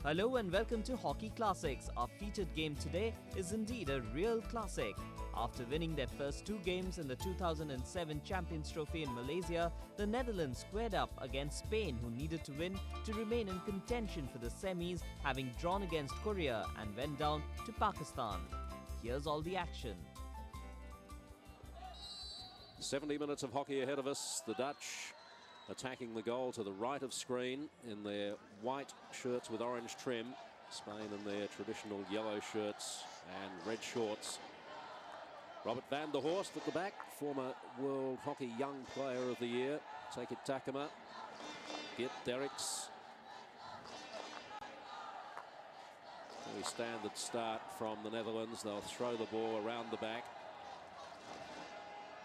Hello and welcome to Hockey Classics. Our featured game today is indeed a real classic. After winning their first two games in the 2007 Champions Trophy in Malaysia, the Netherlands squared up against Spain, who needed to win to remain in contention for the semis, having drawn against Korea and went down to Pakistan. Here's all the action. 70 minutes of hockey ahead of us. The Dutch attacking the goal to the right of screen in their white shirts with orange trim. Spain in their traditional yellow shirts and red shorts. Robert van der Horst at the back, former World Hockey Young Player of the Year. Take it Takema. Geert Derricks. Very standard start from the Netherlands. They'll throw the ball around the back.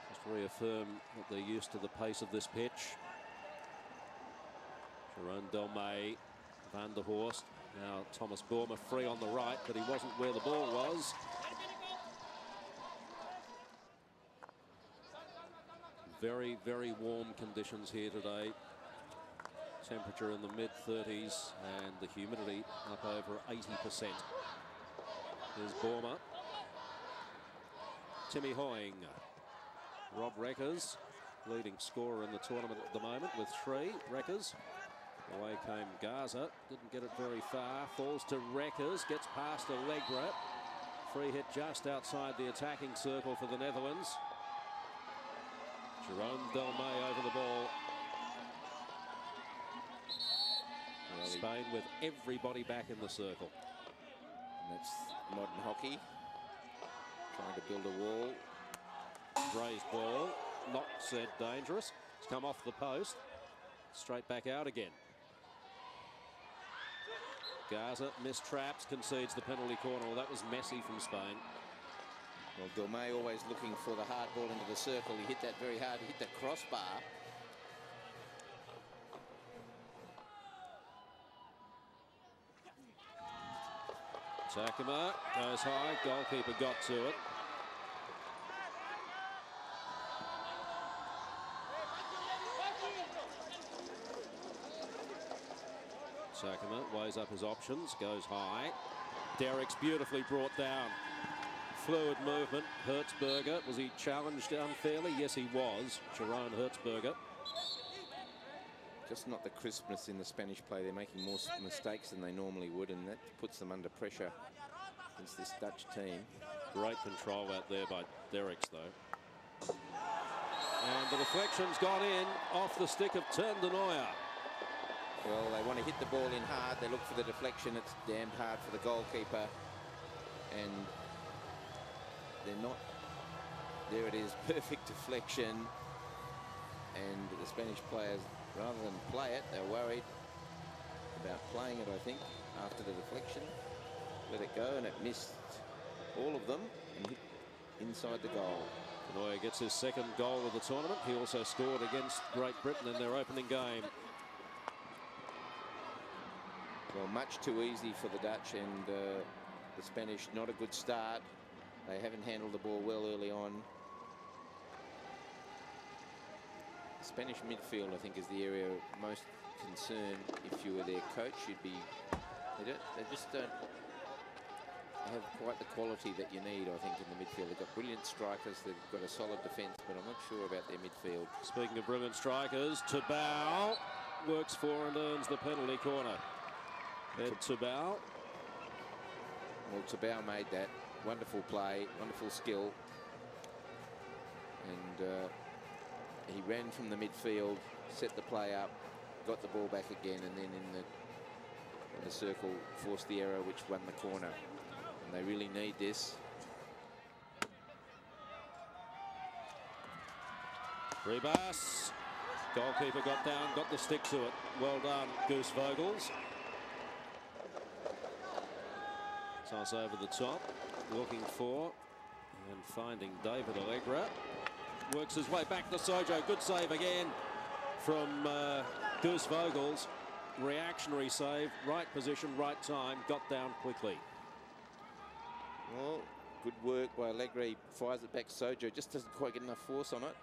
Just to reaffirm that they're used to the pace of this pitch. Jeroen Delmay, Van der Horst. Now Thomas Boerma free on the right, but he wasn't where the ball was. Very, very warm conditions here today. Temperature in the mid-30s and the humidity up over 80%. Here's Boerma. Timmy Hoying. Rob Reckers, leading scorer in the tournament at the moment with 3. Reckers. Away came Gaza, didn't get it very far, falls to Reckers, gets past Allegra. Free hit just outside the attacking circle for the Netherlands. Jeroen Delmay over the ball. Spain with everybody back in the circle. And that's modern hockey. Trying to build a wall. Raised ball, not said dangerous. It's come off the post, straight back out again. Gaza mistraps, concedes the penalty corner. Well, that was messy from Spain. Well, Delmay always looking for the hard ball into the circle. He hit that very hard. He hit the crossbar. Takema goes high. Goalkeeper got to it. Takema weighs up his options, goes high. Derricks beautifully brought down. Fluid movement. Hertzberger, was he challenged unfairly? Yes, he was. Jeroen Hertzberger. Just not the crispness in the Spanish play. They're making more mistakes than they normally would, and that puts them under pressure against this Dutch team. Great control out there by Derricks, though. And the deflection's gone in off the stick of Teun de Nooijer. Well, they want to hit the ball in hard. They look for the deflection. It's damned hard for the goalkeeper. And they're not. There it is, perfect deflection. And the Spanish players, rather than play it, they're worried about playing it, I think, after the deflection. Let it go, and it missed all of them and hit inside the goal. De Nooijer gets his second goal of the tournament. He also scored against Great Britain in their opening game. Well, much too easy for the Dutch, and the Spanish, not a good start. They haven't handled the ball well early on. Spanish midfield, I think, is the area of most concern. If you were their coach, you'd be... They just don't have quite the quality that you need, I think, in the midfield. They've got brilliant strikers. They've got a solid defence, but I'm not sure about their midfield. Speaking of brilliant strikers, Tebau works for and earns the penalty corner. Ed Tebau. Well, Tebau made that. Wonderful play, wonderful skill. And he ran from the midfield, set the play up, got the ball back again, and then in the circle forced the error which won the corner. And they really need this. Ribas. Goalkeeper got down, got the stick to it. Well done, Goose Vogels. Toss over the top, looking for and finding David Allegra. Works his way back to Sojo. Good save again from Goose Vogels. Reactionary save, right position, right time, got down quickly. Well, good work by Allegra. He fires it back. Sojo just doesn't quite get enough force on it.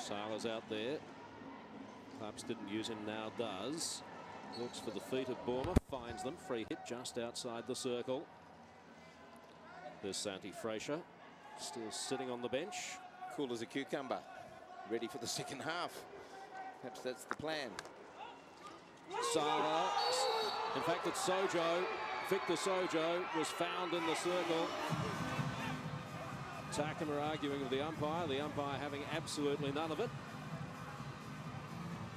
Sala's out there. Clubs didn't use him, now does. Looks for the feet of Bournemouth, finds them. Free hit just outside the circle. There's Santi Fraser, still sitting on the bench. Cool as a cucumber, ready for the second half. Perhaps that's the plan. Sala, in fact it's Sojo. Victor Sojo was found in the circle. Takuma arguing with the umpire having absolutely none of it.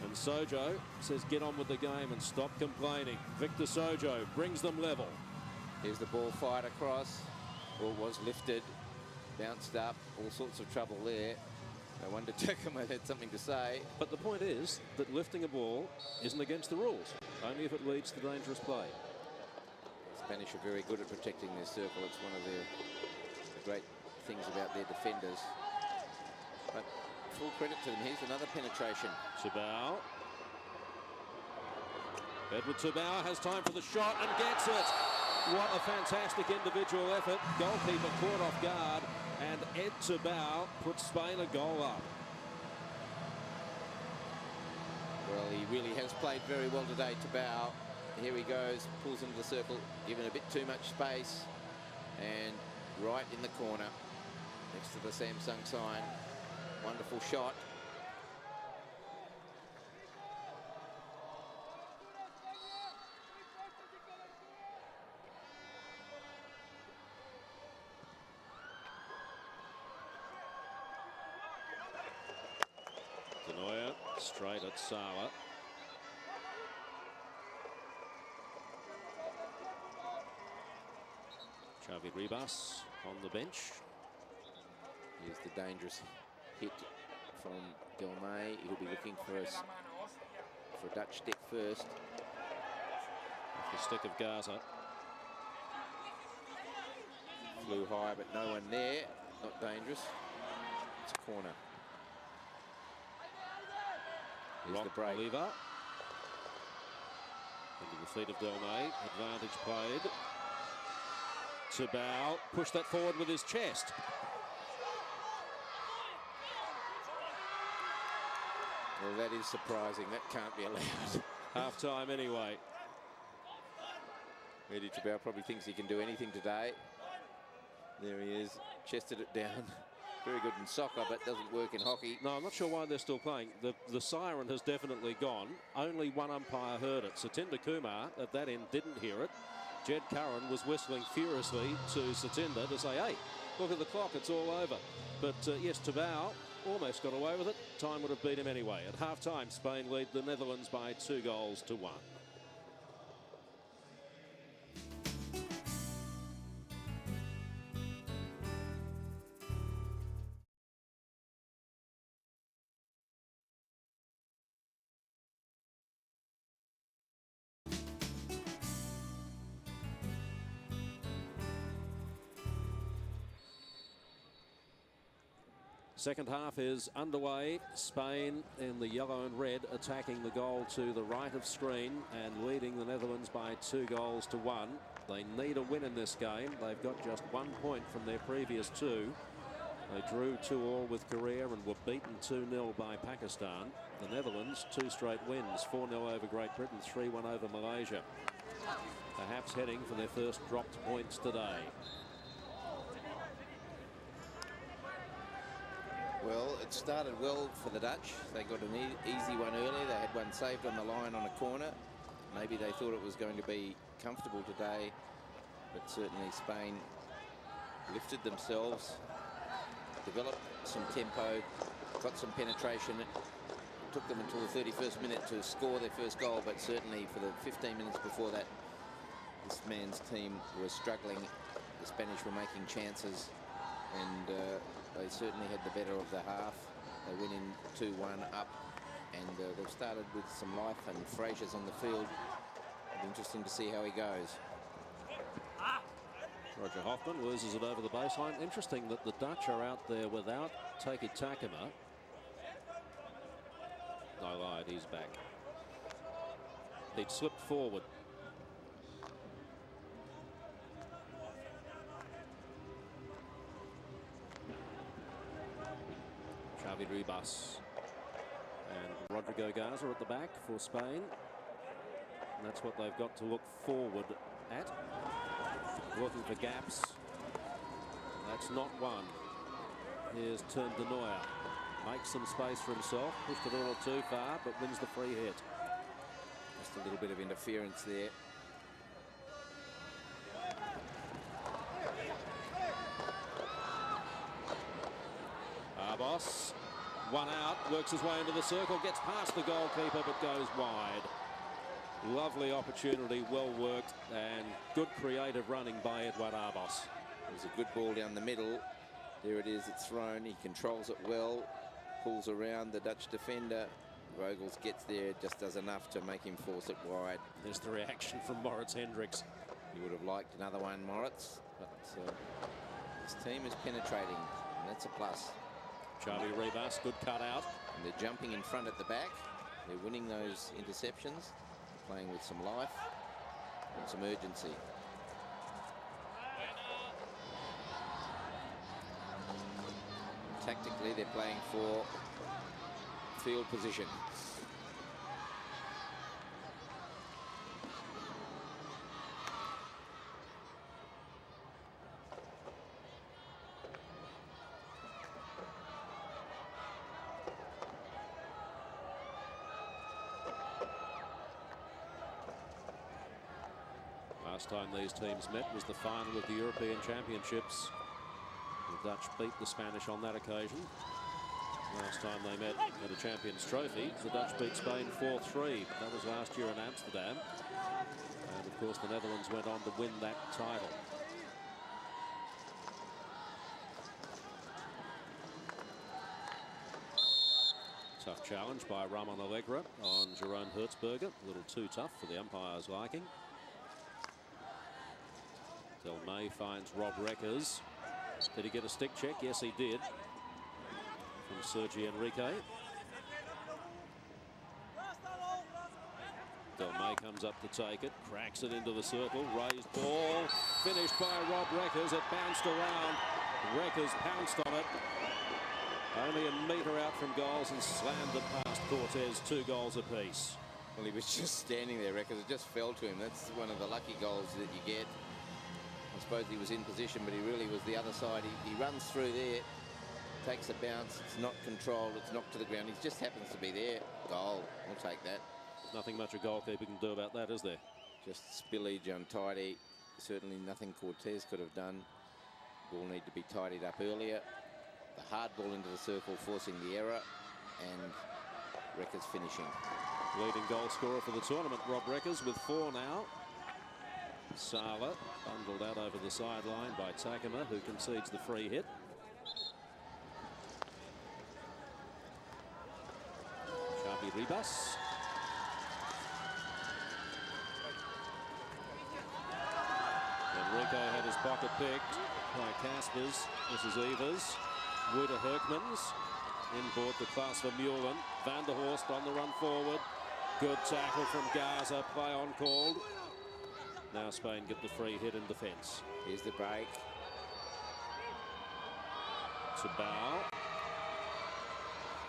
And Sojo says get on with the game and stop complaining. Victor Sojo brings them level. Here's the ball fired across. Ball was lifted, bounced up, all sorts of trouble there. No wonder Takuma had something to say. But the point is that lifting a ball isn't against the rules, only if it leads to dangerous play. Spanish are very good at protecting their circle. It's one of the great things about their defenders. But full credit to them. Here's another penetration. Tebau. Edward Tebau has time for the shot and gets it. What a fantastic individual effort. Goalkeeper caught off guard, and Ed Tebau puts Spain a goal up. Well, he really has played very well today, Tebau. Here he goes, pulls into the circle, given a bit too much space, and right in the corner, next to the Samsung sign. Wonderful shot. Denoya straight at Sala. Xavi Ribas on the bench. Here's the dangerous hit from Delmay. He'll be looking for a Dutch stick first. Off the stick of Gaza. Flew high, but no one there. Not dangerous. It's a corner. Here's the break. Oliva. Into the feet of Delmay. Advantage played. Tebau pushed that forward with his chest. Well, that is surprising. That can't be allowed. Half time anyway. Eddie Tebau probably thinks he can do anything today. There he is, chested it down. Very good in soccer, but doesn't work in hockey. No, I'm not sure why they're still playing. The siren has definitely gone. Only one umpire heard it. Satinder Kumar at that end didn't hear it. Jed Curran was whistling furiously to Satinder to say, hey, look at the clock, it's all over. But yes, Tebau almost got away with it. Time would have beat him anyway. At half-time, Spain lead the Netherlands by 2-1. Second half is underway. Spain in the yellow and red attacking the goal to the right of screen and leading the Netherlands by 2-1. They need a win in this game. They've got just 1 point from their previous two. They drew 2-2 with Korea and were beaten 2-0 by Pakistan. The Netherlands, 2 straight wins, 4-0 over Great Britain, 3-1 over Malaysia. Perhaps heading for their first dropped points today. Well, it started well for the Dutch. They got an easy one early. They had one saved on the line on a corner. Maybe they thought it was going to be comfortable today, but certainly Spain lifted themselves, developed some tempo, got some penetration. It took them until the 31st minute to score their first goal, but certainly for the 15 minutes before that, this man's team was struggling. The Spanish were making chances, and they certainly had the better of the half. They went in 2-1 up, and they've started with some life, and Fraser's on the field. It'll be interesting to see how he goes. Roger Hoffman loses it over the baseline. Interesting that the Dutch are out there without Taki Takuma. No, lied, he's back. He'd slipped forward. Xavi Ribas Rodrigo Garza at the back for Spain. And that's what they've got to look forward at. Looking for gaps. That's not one. Here's Turn de Neuer. Makes some space for himself. Pushed it a little too far, but wins the free hit. Just a little bit of interference there. Arbos, one out, works his way into the circle, gets past the goalkeeper, but goes wide. Lovely opportunity, well worked, and good creative running by Eduard Arbos. It was a good ball down the middle. There it is, it's thrown. He controls it well, pulls around the Dutch defender. Vogels gets there, just does enough to make him force it wide. There's the reaction from Moritz Hendricks. He would have liked another one, Moritz, but this team is penetrating, and that's a plus. Xavi Ribas, good cut out. And they're jumping in front at the back. They're winning those interceptions, playing with some life and some urgency. Tactically, they're playing for field position. Last time these teams met was the final of the European Championships. The Dutch beat the Spanish on that occasion. Last time they met at a Champions Trophy, the Dutch beat Spain 4-3. That was last year in Amsterdam. And of course the Netherlands went on to win that title. Tough challenge by Ramon Allegra on Jeroen Hertzberger. A little too tough for the umpire's liking. Del May finds Rob Reckers. Did he get a stick check? Yes, he did. From Sergi Enrique. Del May comes up to take it, cracks it into the circle, raised ball, finished by Rob Reckers. It bounced around. Reckers pounced on it. Only a metre out from goals and slammed it past Cortez, 2 goals apiece. Well, he was just standing there, Reckers. It just fell to him. That's one of the lucky goals that you get. I suppose he was in position, but he really was the other side. He runs through there, takes a bounce. It's not controlled. It's knocked to the ground. He just happens to be there. Goal. We'll take that. Nothing much a goalkeeper can do about that, is there? Just spillage, untidy. Certainly nothing Cortez could have done. Ball need to be tidied up earlier. The hard ball into the circle, forcing the error, and Reckers finishing. Leading goal scorer for the tournament, Rob Reckers, with 4 now. Sala bundled out over the sideline by Takema, who concedes the free hit. Xavi Ribas. Enrique had his pocket picked by Caspers. This is Evers. Wouter Herkmans. Inboard the class for Mullen. Van der Horst on the run forward. Good tackle from Garza. Play on called. Now Spain get the free hit in defence. Here's the break. Tabau.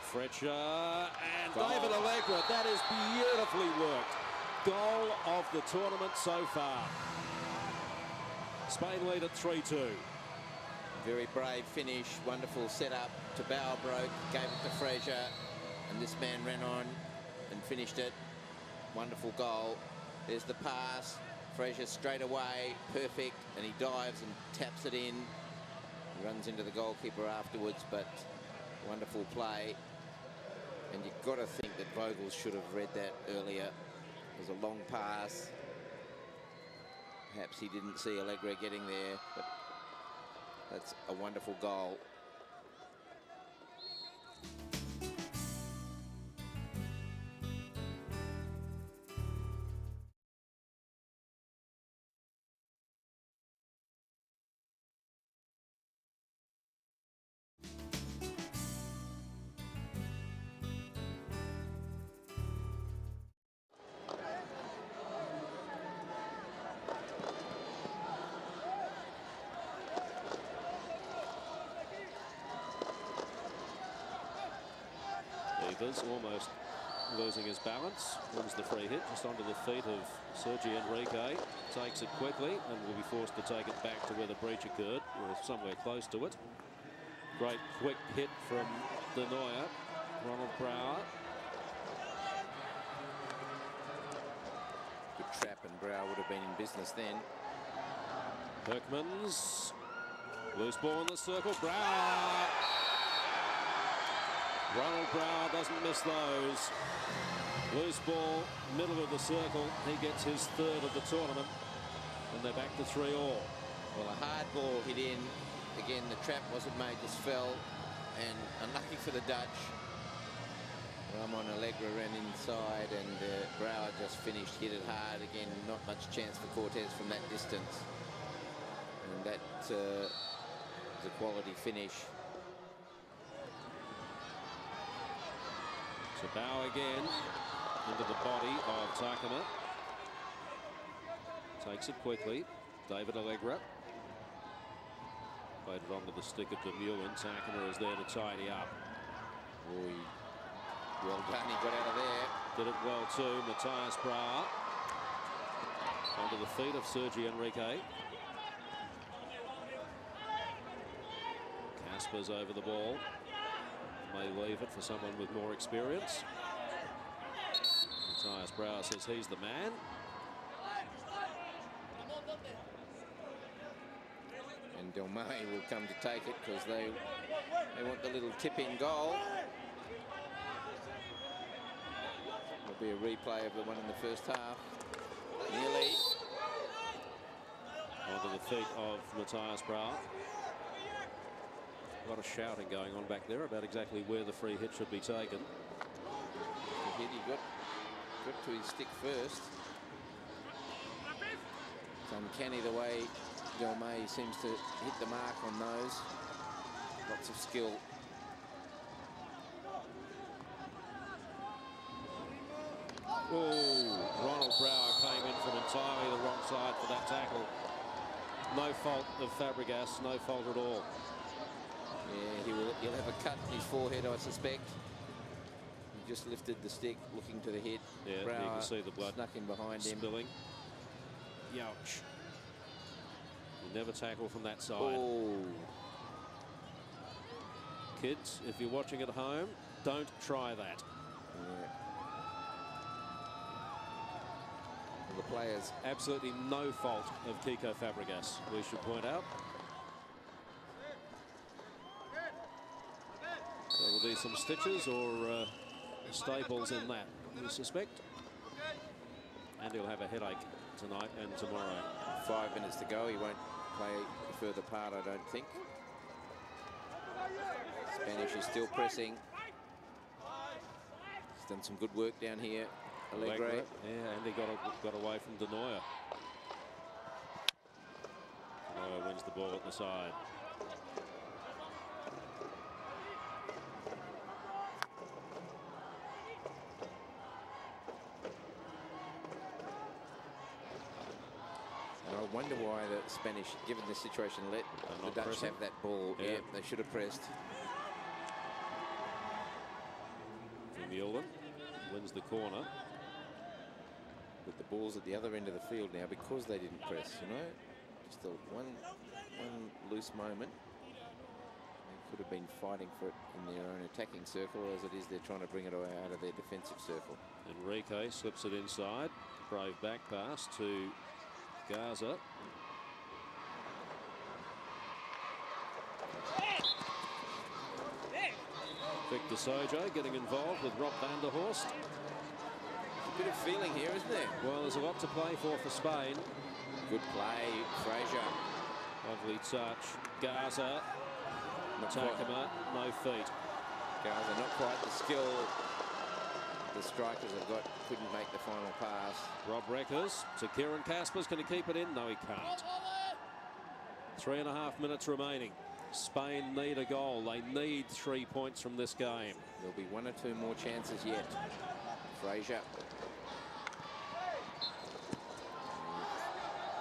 Fletcher and David Allegra. That is beautifully worked. Goal of the tournament so far. Spain lead at 3-2. Very brave finish. Wonderful setup. Tabau broke, gave it to Fraser, and this man ran on and finished it. Wonderful goal. There's the pass. Fraser straight away, perfect, and he dives and taps it in. He runs into the goalkeeper afterwards, but wonderful play. And you've got to think that Vogels should have read that earlier. It was a long pass. Perhaps he didn't see Allegra getting there, but that's a wonderful goal. Almost losing his balance. Wins the free hit just onto the feet of Sergi Enrique. Takes it quickly and will be forced to take it back to where the breach occurred, or somewhere close to it. Great quick hit from De Nooijer. Ronald Brouwer. Good trap, and Brouwer would have been in business then. Herkmans. Loose ball in the circle. Brouwer. Ronald Brouwer doesn't miss those. Loose ball, middle of the circle. He gets his third of the tournament. And they're back to 3-3. Well, a hard ball hit in. Again, the trap wasn't made, just fell. And unlucky for the Dutch. Ramon Allegra ran inside, and Brouwer just finished, hit it hard. Again, not much chance for Cortez from that distance. And that is a quality finish. So Bow again into the body of Takema. Takes it quickly. David Allegra. Played it onto the stick of Demulin. Takema is there to tidy up. Boy, well done, he got out of there. Did it well too. Matthias Brouwer. Onto the feet of Sergi Enrique. Casper's over the ball. May leave it for someone with more experience. Matthias Brouwer says he's the man. And Delmay will come to take it because they want the little tip-in goal. There'll be a replay of the one in the first half. Nearly. Onto the feet of Matthias Brouwer. A lot of shouting going on back there about exactly where the free hit should be taken. The hit, he got to his stick first. It's uncanny the way Delmay seems to hit the mark on those. Lots of skill. Oh, Ronald Brouwer came in from entirely the wrong side for that tackle. No fault of Fabregas, no fault at all. Yeah, he'll have a cut in his forehead, I suspect. He just lifted the stick, looking to the hit. Yeah, Brouwer you can see the blood snuck in behind him. spilling. Youch. You never tackle from that side. Oh. Kids, if you're watching at home, don't try that. Yeah. The players. Absolutely no fault of Kiko Fabregas, we should point out. There will be some stitches or staples in that, we suspect. And he'll have a headache tonight and tomorrow. 5 minutes to go. He won't play a further part, I don't think. Spanish is still pressing. He's done some good work down here. Allegre. Yeah, and he got away from De Nooijer. De Nooijer wins the ball at the side. And I wonder why the Spanish, given the situation, let the Dutch pressing. have that ball. Yeah. Yeah, they should have pressed. Vermeulen wins the corner. But the ball's at the other end of the field now because they didn't press, you know. Just a one loose moment. They could have been fighting for it in their own attacking circle, as it is they're trying to bring it out of their defensive circle. Enrique slips it inside. Brave back pass to Gaza. Victor Sojo getting involved with Rob van der Horst. A bit of feeling here, isn't there? Well, there's a lot to play for Spain. Good play, Fraser. Lovely touch. Gaza. Not quite, Takema, no feet. Gaza, not quite the skill the strikers have got. Couldn't make the final pass. Rob Reckers to Kieran Caspers. Can he keep it in? No, he can't. 3.5 minutes remaining. Spain need a goal. They need 3 points from this game. There'll be 1 or 2 more chances yet. Fraser.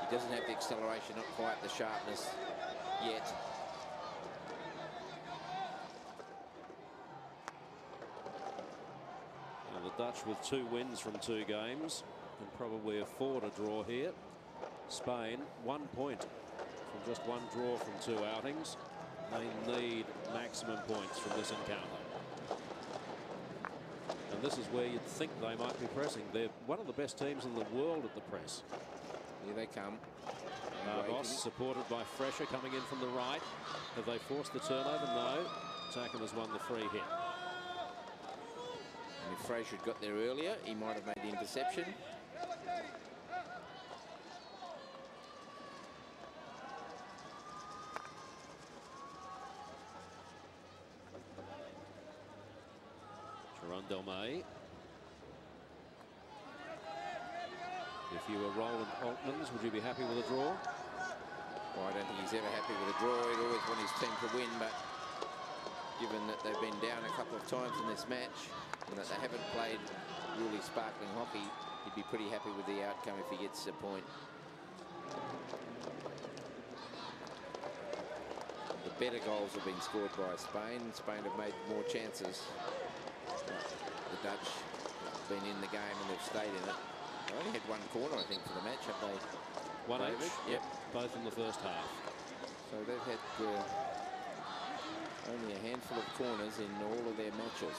He doesn't have the acceleration, not quite the sharpness yet. And the Dutch with 2 wins from 2 games can probably afford a draw here. Spain 1 point from just 1 draw from 2 outings. They need maximum points from this encounter. And this is where you'd think they might be pressing. They're one of the best teams in the world at the press. Here they come. Boss supported by Fresher coming in from the right. Have they forced the turnover? No. Takam has won the free hit. And if Fraser had got there earlier, he might have made the interception. Jerome Delmay. If you were Roland Altmans, would you be happy with a draw? Well, I don't think he's ever happy with a draw. He'd always want his team to win, but given that they've been down a couple of times in this match and that they haven't played really sparkling hockey, he'd be pretty happy with the outcome if he gets a point. The better goals have been scored by Spain. Spain have made more chances. The Dutch have been in the game and they've stayed in it. They only had 1 corner, I think, for the match, have they? 1 David? each. Yep, both in the first half. So they've had only a handful of corners in all of their matches.